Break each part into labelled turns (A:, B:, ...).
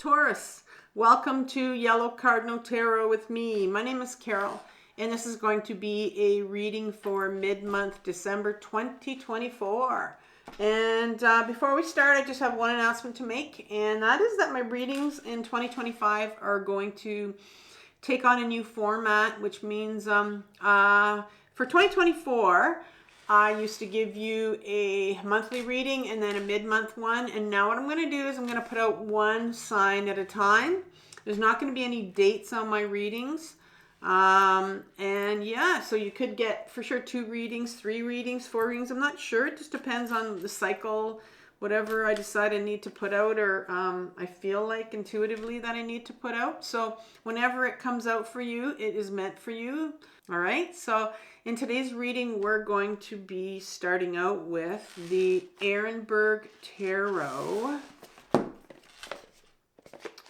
A: Taurus. Welcome to Yellow Cardinal Tarot with me. My name is Carol, and this is going to be a reading for mid-month December 2024. And before we start, I just have one announcement to make, and that is that my readings in 2025 are going to take on a new format, which means for 2024, I used to give you a monthly reading and then a mid-month one. And now what I'm going to do is I'm going to put out one sign at a time. There's not going to be any dates on my readings. And yeah, so you could get for sure 2 readings, 3 readings, 4 readings. I'm not sure. It just depends on the cycle, whatever I decide I need to put out, or I feel like intuitively that I need to put out. So whenever it comes out for you, it is meant for you. All right. So in today's reading, we're going to be starting out with the Erenberg Tarot.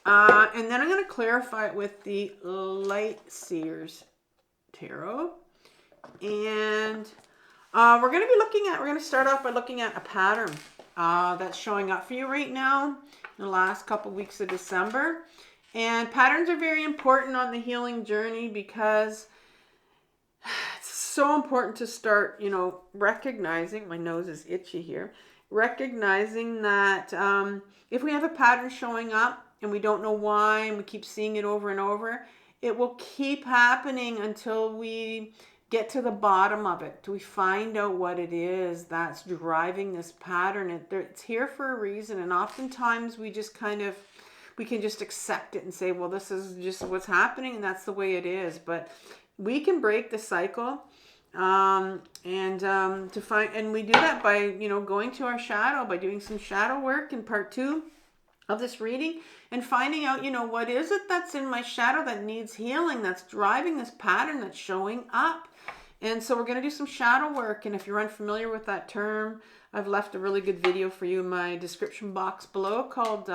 A: And then I'm going to clarify it with the Light Seers Tarot. And we're going to start off by looking at a pattern that's showing up for you right now in the last couple weeks of December. And patterns are very important on the healing journey because it's so important to start, recognizing, my nose is itchy here, recognizing that if we have a pattern showing up and we don't know why and we keep seeing it over and over, it will keep happening until we get to the bottom of it. Do we find out what it is that's driving this pattern? It's here for a reason, and oftentimes we can just accept it and say, well, this is just what's happening and that's the way it is. But we can break the cycle, and we do that by going to our shadow, by doing some shadow work in part 2 of this reading, and finding out what is it that's in my shadow that needs healing, that's driving this pattern that's showing up. And so we're going to do some shadow work. And if you're unfamiliar with that term, I've left a really good video for you in my description box below called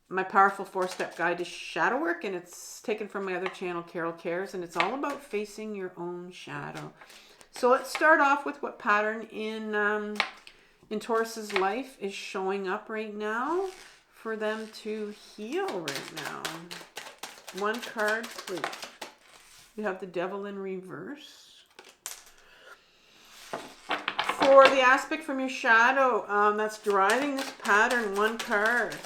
A: My Powerful 4-Step Guide to Shadow Work, and it's taken from my other channel, Carol Cares, and it's all about facing your own shadow. So let's start off with what pattern in Taurus's life is showing up right now for them to heal right now. One card, please. You have the Devil in reverse. For the aspect from your shadow that's driving this pattern, one card.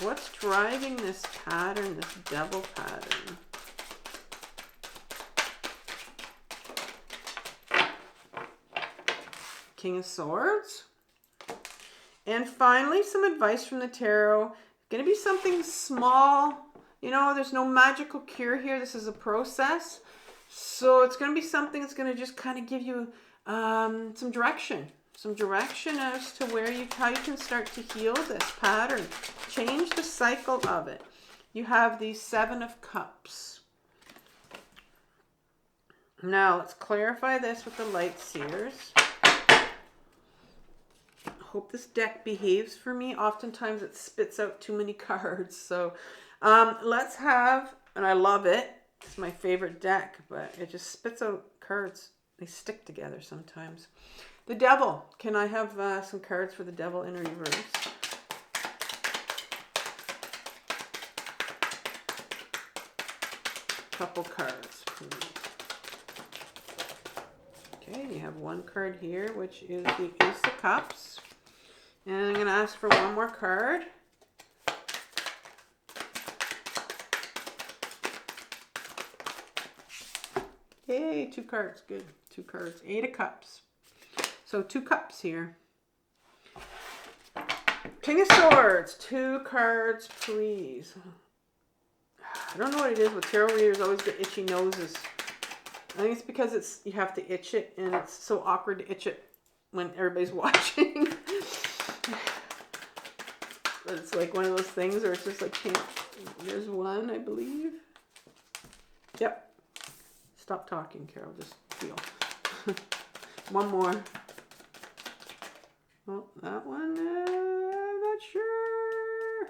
A: What's driving this pattern, this devil pattern? King of Swords. And finally, some advice from the tarot. Going to be something small. There's no magical cure here. This is a process. So it's going to be something that's going to just kind of give you some direction. Some direction as to how you can start to heal this pattern. Change the cycle of it. You have the 7 of Cups. Now, let's clarify this with the Light Seers. Hope this deck behaves for me. Oftentimes it spits out too many cards. So let's have, and I love it. It's my favorite deck, but it just spits out cards. They stick together sometimes. The Devil. Can I have some cards for the Devil in reverse? Couple cards, please. Okay, you have one card here, which is the Ace of Cups. And I'm going to ask for one more card. Yay, 2 cards. Good. 2 cards. 8 of Cups. So 2 cups here. King of Swords. 2 cards, please. I don't know what it is, but tarot readers always get itchy noses. I think it's because you have to itch it, and it's so awkward to itch it when everybody's watching. But it's like one of those things where it's just like, there's one, I believe. Yep. Stop talking, Carol. Just feel. One more. Well, that one, I'm not sure.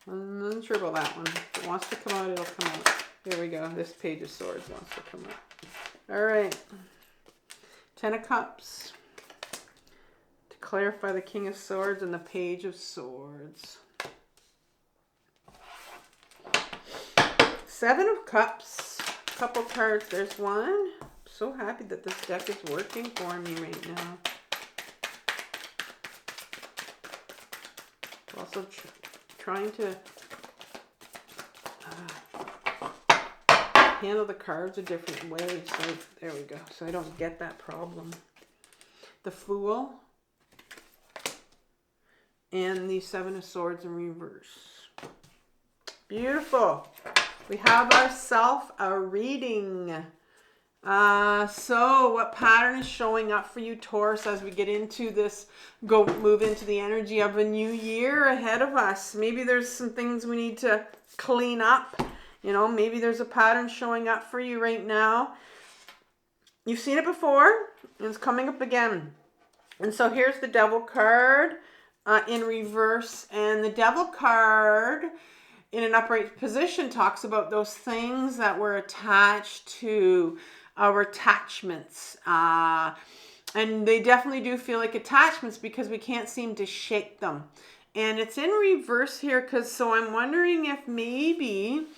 A: I'm not sure about that one. If it wants to come out, it'll come out. Here we go. This Page of Swords wants to come out. All right. 10 of Cups. clarify the King of Swords and the Page of Swords. Seven of Cups. Couple cards. There's one. I'm so happy that this deck is working for me right now. Also trying to handle the cards a different way. So there we go. So I don't get that problem. The Fool. And the Seven of Swords in reverse. Beautiful. We have ourselves a reading. So what pattern is showing up for you, Taurus, as we get into this, move into the energy of a new year ahead of us? Maybe there's some things we need to clean up. You know, maybe there's a pattern showing up for you right now. You've seen it before, and it's coming up again. And so here's the Devil card in reverse. And the Devil card in an upright position talks about those things that were attached to our attachments. And they definitely do feel like attachments because we can't seem to shake them. And it's in reverse here because, so I'm wondering if maybe,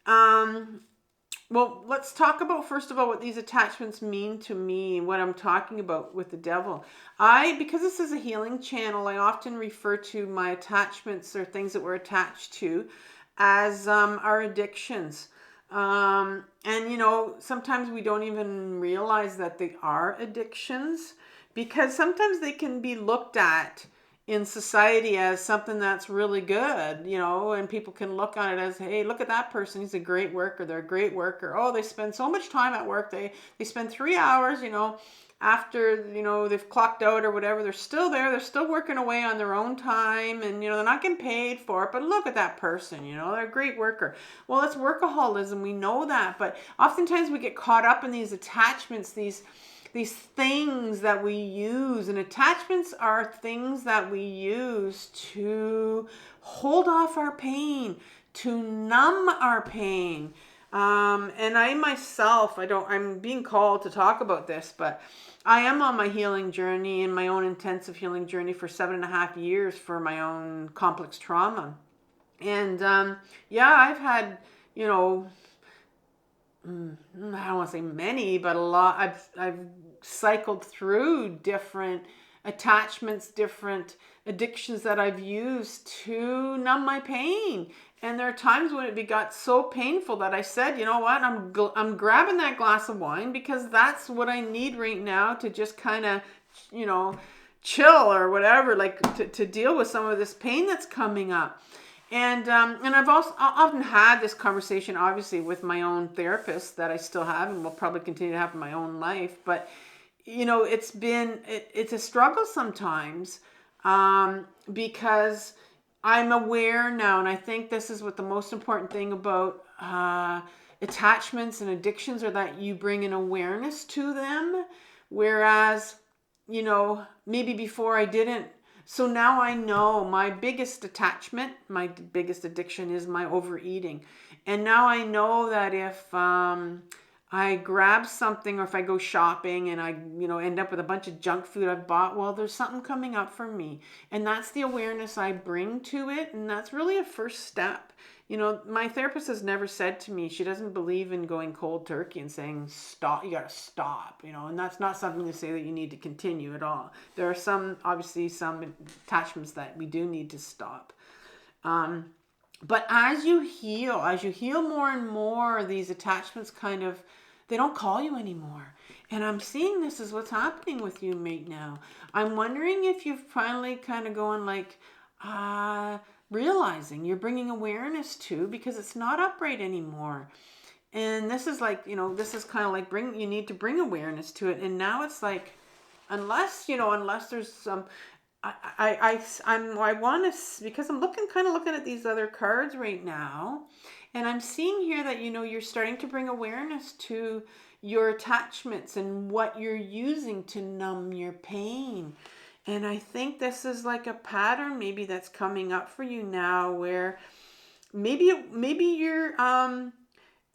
A: well, let's talk about first of all what these attachments mean to me, what I'm talking about with the Devil. Because this is a healing channel, I often refer to my attachments or things that we're attached to as our addictions. And, you know, sometimes we don't even realize that they are addictions because sometimes they can be looked at in society as something that's really good, you know, and people can look on it as, hey, look at that person. He's a great worker. They're a great worker. Oh, they spend so much time at work. They spend 3 hours, you know, after, you know, they've clocked out or whatever. They're still there. They're still working away on their own time and, you know, they're not getting paid for it. But look at that person, you know, they're a great worker. Well, it's workaholism. We know that. But oftentimes we get caught up in these attachments, these things that we use, and attachments are things that we use to hold off our pain, to numb our pain. And I myself, I'm being called to talk about this, but I am on my healing journey and my own intensive healing journey for 7.5 years for my own complex trauma. And, yeah, I've had, you know, I don't want to say many, but a lot. I've cycled through different attachments, different addictions that I've used to numb my pain. And there are times when it got so painful that I said, you know what, I'm grabbing that glass of wine because that's what I need right now to just kind of, you know, chill or whatever, like to deal with some of this pain that's coming up. And I've also often had this conversation, obviously, with my own therapist that I still have and will probably continue to have in my own life. But, you know, it's a struggle sometimes because I'm aware now. And I think this is what the most important thing about attachments and addictions are, that you bring an awareness to them. Whereas, you know, maybe before I didn't. So now I know my biggest attachment, my biggest addiction is my overeating. And now I know that if I grab something or if I go shopping and I, you know, end up with a bunch of junk food I've bought, well, there's something coming up for me. And that's the awareness I bring to it. And that's really a first step. You know, my therapist has never said to me, she doesn't believe in going cold turkey and saying, stop, you got to stop, you know, and that's not something to say that you need to continue at all. There are obviously some attachments that we do need to stop. But as you heal more and more, these attachments they don't call you anymore. And I'm seeing this is what's happening with you right now. I'm wondering if you've finally kind of going like, realizing you're bringing awareness to, because it's not upright anymore. And this is like, you know, this is kind of like you need to bring awareness to it. And now it's like, unless there's some, I want to, because I'm looking at these other cards right now, and I'm seeing here that, you know, you're starting to bring awareness to your attachments and what you're using to numb your pain. And I think this is like a pattern maybe that's coming up for you now, where maybe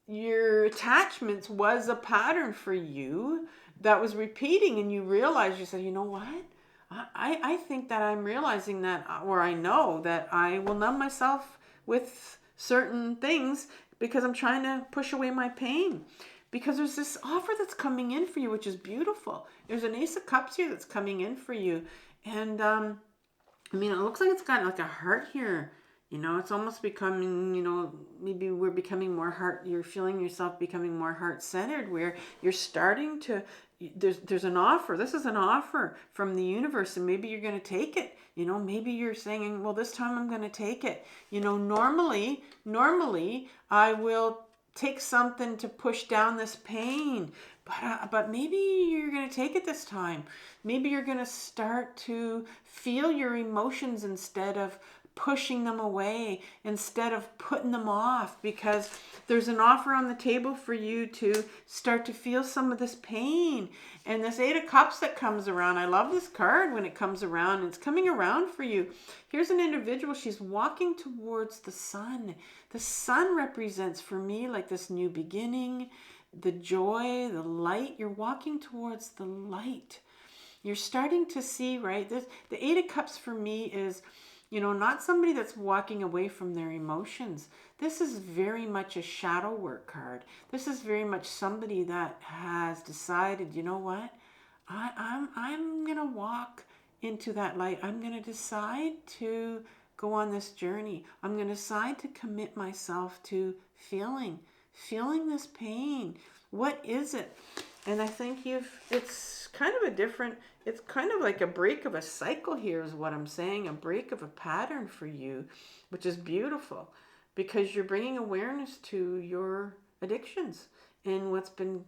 A: your attachments was a pattern for you that was repeating, and you realized, you said, you know what? I think that I'm realizing that, or I know that I will numb myself with certain things because I'm trying to push away my pain. Because there's this offer that's coming in for you, which is beautiful. There's an Ace of Cups here that's coming in for you. And I mean, it looks like it's got like a heart here. You know, it's almost becoming, you know, maybe we're becoming more heart, you're feeling yourself becoming more heart-centered, where you're starting to, there's an offer. This is an offer from the universe, and maybe you're going to take it. You know, maybe you're saying, well, this time I'm going to take it. You know, normally I will take something to push down this pain, but maybe you're going to take it this time. Maybe you're going to start to feel your emotions instead of pushing them away, instead of putting them off, because there's an offer on the table for you to start to feel some of this pain. And this Eight of Cups that comes around, I love this card when it comes around. It's coming around for you. Here's an individual. She's walking towards the sun. The sun represents for me like this new beginning, the joy, the light. You're walking towards the light. You're starting to see, right? The Eight of Cups for me is, you know, not somebody that's walking away from their emotions. This is very much a shadow work card. This is very much somebody that has decided, you know what? I'm going to walk into that light. I'm going to decide to go on this journey. I'm going to decide to commit myself to feeling this pain. What is it? And I think it's kind of a different, it's kind of like a break of a cycle here is what I'm saying, a break of a pattern for you, which is beautiful because you're bringing awareness to your addictions and what's been,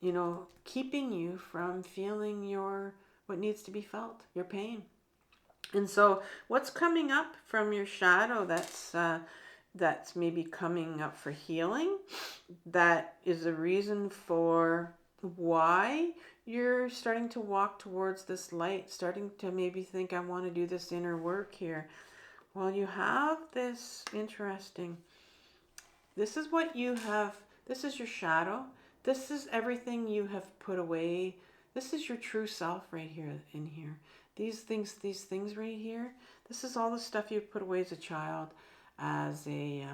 A: you know, keeping you from feeling what needs to be felt, your pain. And so what's coming up from your shadow that's maybe coming up for healing, that is a reason for why you're starting to walk towards this light, starting to maybe think, I want to do this inner work here. Well, you have this interesting, this is what you have, this is your shadow, this is everything you have put away, this is your true self right here in here. These things right here, this is all the stuff you put away as a child. As a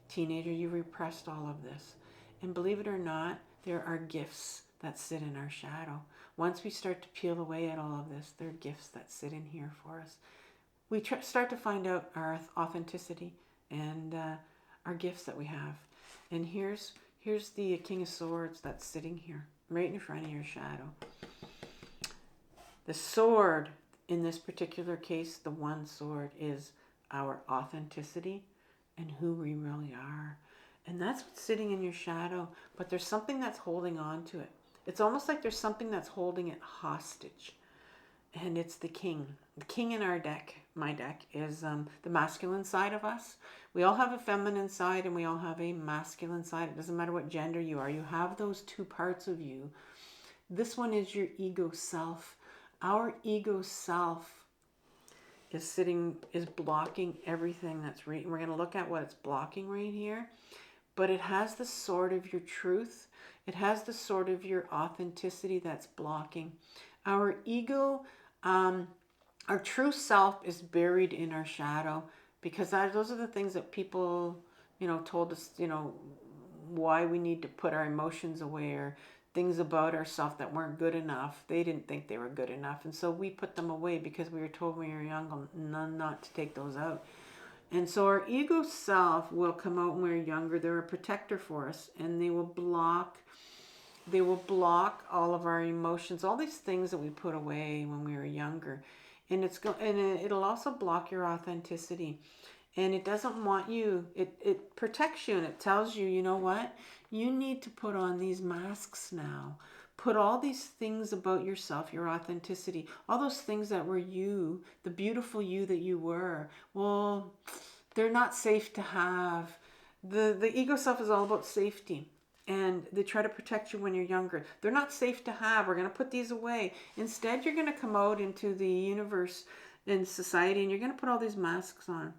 A: teenager, you repressed all of this. And believe it or not, there are gifts that sit in our shadow. Once we start to peel away at all of this, there are gifts that sit in here for us. We start to find out our authenticity and our gifts that we have. And here's the King of Swords that's sitting here, right in front of your shadow. The sword, in this particular case, the one sword is our authenticity and who we really are. And that's what's sitting in your shadow, but there's something that's holding on to it. It's almost like there's something that's holding it hostage. And it's the king. The king in our deck, my deck, is the masculine side of us. We all have a feminine side and we all have a masculine side. It doesn't matter what gender you are. You have those two parts of you. This one is your ego self. Our ego self is blocking everything that's right. We're going to look at what it's blocking right here. But it has the sword of your truth. It has the sword of your authenticity that's blocking. Our ego, our true self is buried in our shadow because those are the things that people, you know, told us, you know, why we need to put our emotions away, or things about ourselves that weren't good enough. They didn't think they were good enough. And so we put them away because we were told when we were young not to take those out. And so our ego self will come out when we're younger. They're a protector for us, and they will block all of our emotions, all these things that we put away when we were younger. And it'll also block your authenticity. And it doesn't want you, it protects you, and it tells you, you know what? You need to put on these masks now. Put all these things about yourself, your authenticity, all those things that were you, the beautiful you that you were. Well, they're not safe to have. The ego self is all about safety. And they try to protect you when you're younger. They're not safe to have. We're going to put these away. Instead, you're going to come out into the universe and society, and you're going to put all these masks on.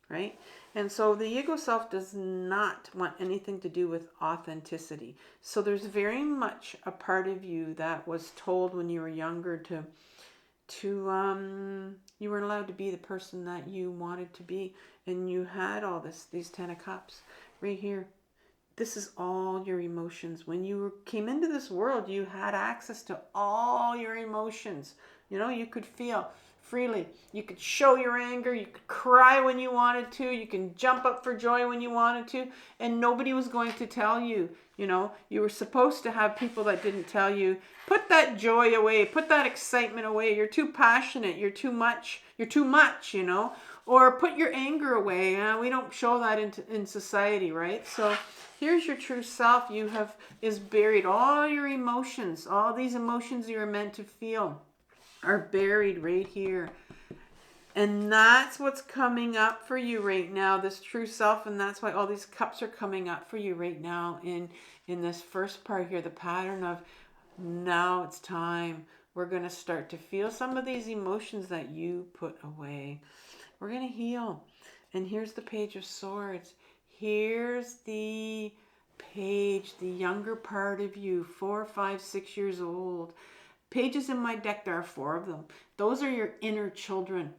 A: right? And so the ego self does not want anything to do with authenticity. So there's very much a part of you that was told when you were younger to you weren't allowed to be the person that you wanted to be, and you had all these 10 of cups right here. This is all your emotions. When you came into this world, you had access to all your emotions. You know, you could feel freely. You could show your anger. You could cry when you wanted to. You can jump up for joy when you wanted to. And nobody was going to tell you. You know, you were supposed to have people that didn't tell you, put that joy away, put that excitement away. You're too passionate. You're too much, you know. Or put your anger away. We don't show that in society, right? So here's your true self. Is buried. All your emotions, all these emotions you were meant to feel are buried right here. And that's what's coming up for you right now, this true self. And that's why all these cups are coming up for you right now in this first part here, the pattern of now it's time. We're going to start to feel some of these emotions that you put away. We're going to heal. And here's the Page of Swords. Here's the page, the younger part of you, 4, 5, 6 years old. Pages in my deck, there are 4 of them. Those are your inner children.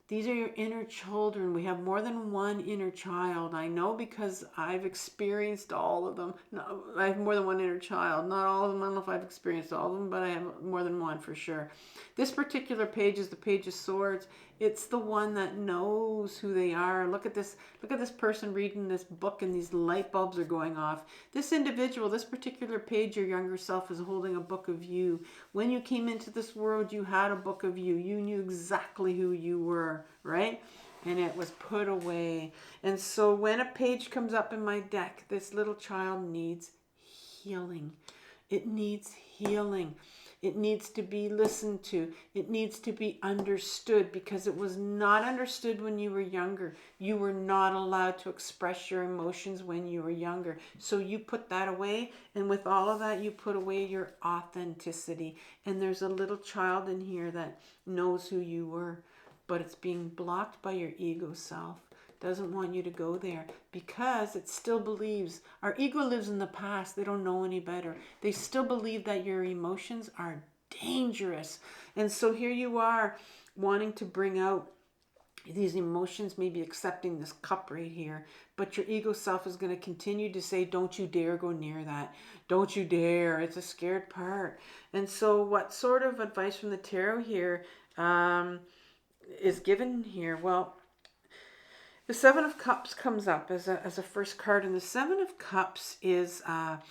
A: These are your inner children. We have more than one inner child. I know because I've experienced all of them. No, I have more than one inner child. Not all of them. I don't know if I've experienced all of them, but I have more than one for sure. This particular page is the Page of Swords. It's the one that knows who they are. Look at this. Look at this person reading this book and these light bulbs are going off. This individual, this particular page, your younger self is holding a book of you. When you came into this world, you had a book of you. You knew exactly who you were, right? And it was put away. And so when a page comes up in my deck, this little child needs healing. It needs healing. It needs to be listened to. It needs to be understood because it was not understood when you were younger. You were not allowed to express your emotions when you were younger. So you put that away, and with all of that, you put away your authenticity. And there's a little child in here that knows who you were, but it's being blocked by your ego self. Doesn't want you to go there because it still believes. Our ego lives in the past. They don't know any better. They still believe that your emotions are dangerous. And so here you are wanting to bring out these emotions, maybe accepting this cup right here. But your ego self is going to continue to say, don't you dare go near that. Don't you dare. It's a scared part. And so what sort of advice from the tarot here is given here? Well, the Seven of Cups comes up as a first card, and the Seven of Cups is a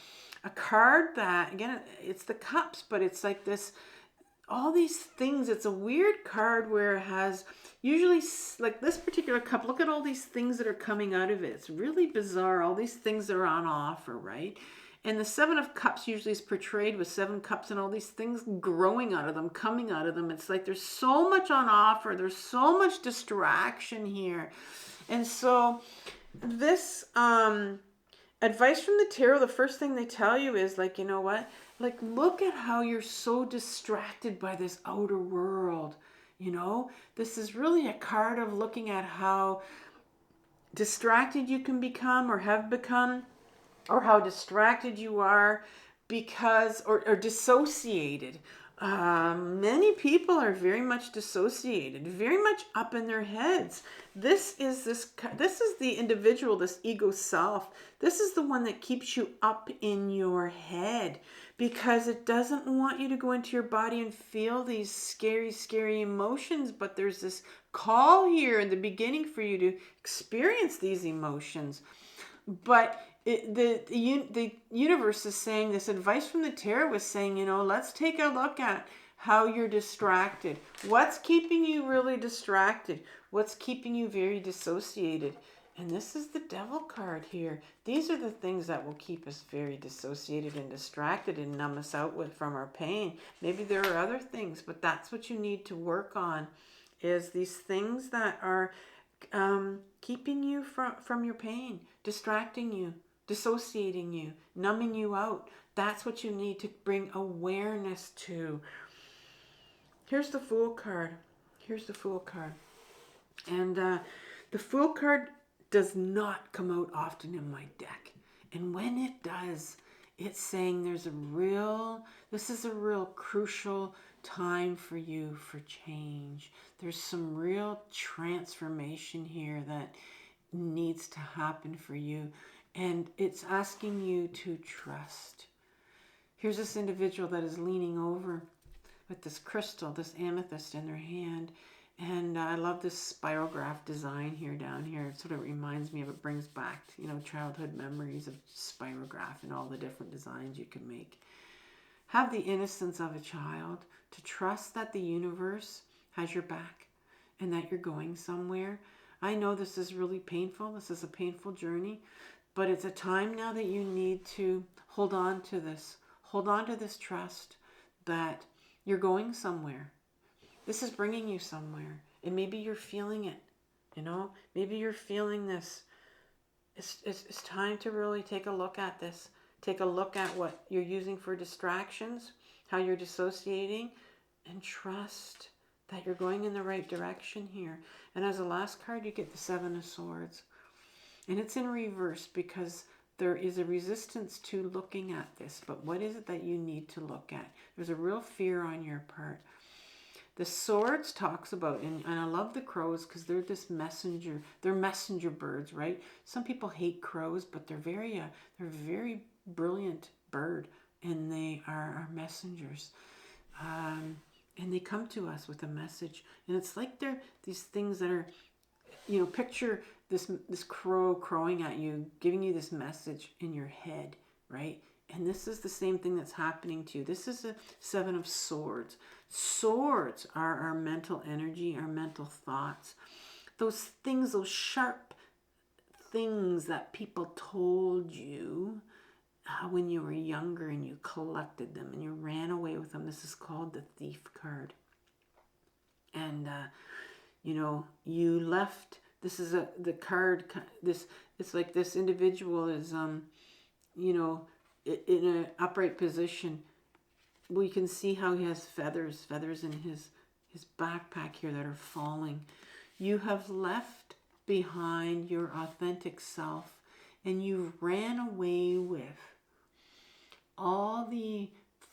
A: card that, again, it's the cups, but it's like this, all these things. It's a weird card where it has, usually, like this particular cup, look at all these things that are coming out of it. It's really bizarre, all these things that are on offer, right? And the Seven of Cups usually is portrayed with 7 cups and all these things growing out of them, coming out of them. It's like there's so much on offer. There's so much distraction here. And so this advice from the tarot, the first thing they tell you is like, you know what? Like, look at how you're so distracted by this outer world. You know, this is really a card of looking at how distracted you can become or have become, or how distracted you are because, or dissociated. Many people are very much dissociated, very much up in their heads. This is the individual, this ego self. This is the one that keeps you up in your head because it doesn't want you to go into your body and feel these scary, scary emotions. But there's this call here in the beginning for you to experience these emotions. But the universe is saying, this advice from the tarot was saying, you know, let's take a look at how you're distracted. What's keeping you really distracted? What's keeping you very dissociated? And this is the Devil card here. These are the things that will keep us very dissociated and distracted and numb us out from our pain. Maybe there are other things, but that's what you need to work on, is these things that are keeping you from your pain, distracting you, dissociating you, numbing you out. That's what you need to bring awareness to. Here's the Fool card. Here's the Fool card. And The Fool card does not come out often in my deck. And when it does, it's saying this is a real crucial time for you for change. There's some real transformation here that needs to happen for you. And it's asking you to trust. Here's this individual that is leaning over with this crystal, this amethyst in their hand. And I love this spirograph design here down here. It sort of reminds me of, it brings back, you know, childhood memories of spirograph and all the different designs you can make. Have the innocence of a child, to trust that the universe has your back and that you're going somewhere. I know this is really painful. This is a painful journey, but it's a time now that you need to hold on to this. Hold on to this trust that you're going somewhere. This is bringing you somewhere. And maybe you're feeling it, you know? Maybe you're feeling this. It's time to really take a look at this. Take a look at what you're using for distractions, how you're dissociating, and trust that you're going in the right direction here. And as a last card, you get the Seven of Swords. And it's in reverse because there is a resistance to looking at this. But what is it that you need to look at? There's a real fear on your part. The Swords talks about, and I love the crows because they're this messenger. They're messenger birds, right? Some people hate crows, but they're very brilliant bird, and they are our messengers. And they come to us with a message, and it's like they're these things that are, you know, picture this crow crowing at you, giving you this message in your head, right? And this is the same thing that's happening to you. This is a Seven of Swords. Swords are our mental energy, our mental thoughts. Those things, those sharp things that people told you when you were younger and you collected them and you ran away with them. This is called the Thief card. And, you know, you left, this is the card, it's like this individual is, you know, in an upright position. We can see how he has feathers in his backpack here that are falling. You have left behind your authentic self, and you ran away with all the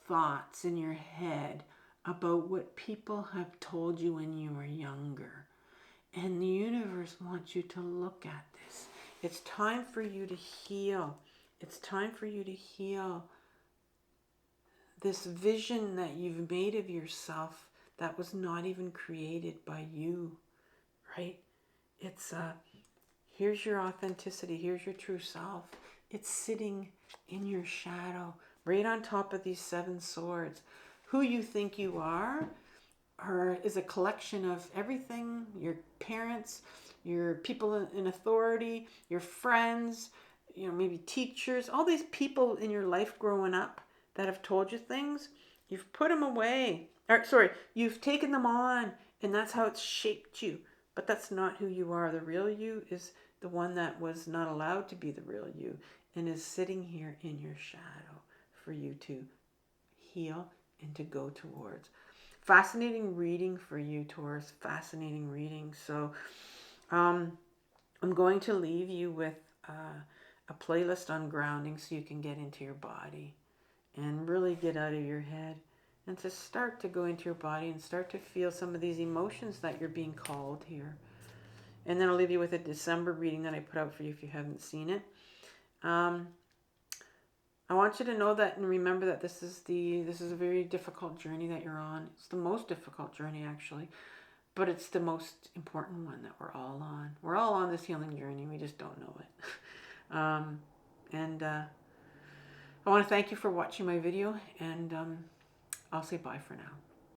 A: thoughts in your head about what people have told you when you were younger. And the universe wants you to look at this. It's time for you to heal. It's time for you to heal this vision that you've made of yourself that was not even created by you, right? It's here's your authenticity, here's your true self. It's sitting in your shadow, right on top of these Seven Swords. Who you think you are is a collection of everything, your parents, your people in authority, your friends, you know, maybe teachers, all these people in your life growing up that have told you things. You've put them away. You've taken them on, and that's how it's shaped you. But that's not who you are. The real you is the one that was not allowed to be the real you and is sitting here in your shadow for you to heal and to go towards. Fascinating reading for you, Taurus. Fascinating reading. So I'm going to leave you with a playlist on grounding so you can get into your body and really get out of your head and to start to go into your body and start to feel some of these emotions that you're being called here. And then I'll leave you with a December reading that I put out for you if you haven't seen it. I want you to know that and remember that this is a very difficult journey that you're on. It's the most difficult journey, actually, but it's the most important one that we're all on. We're all on this healing journey. We just don't know it. I want to thank you for watching my video, and I'll say bye for now.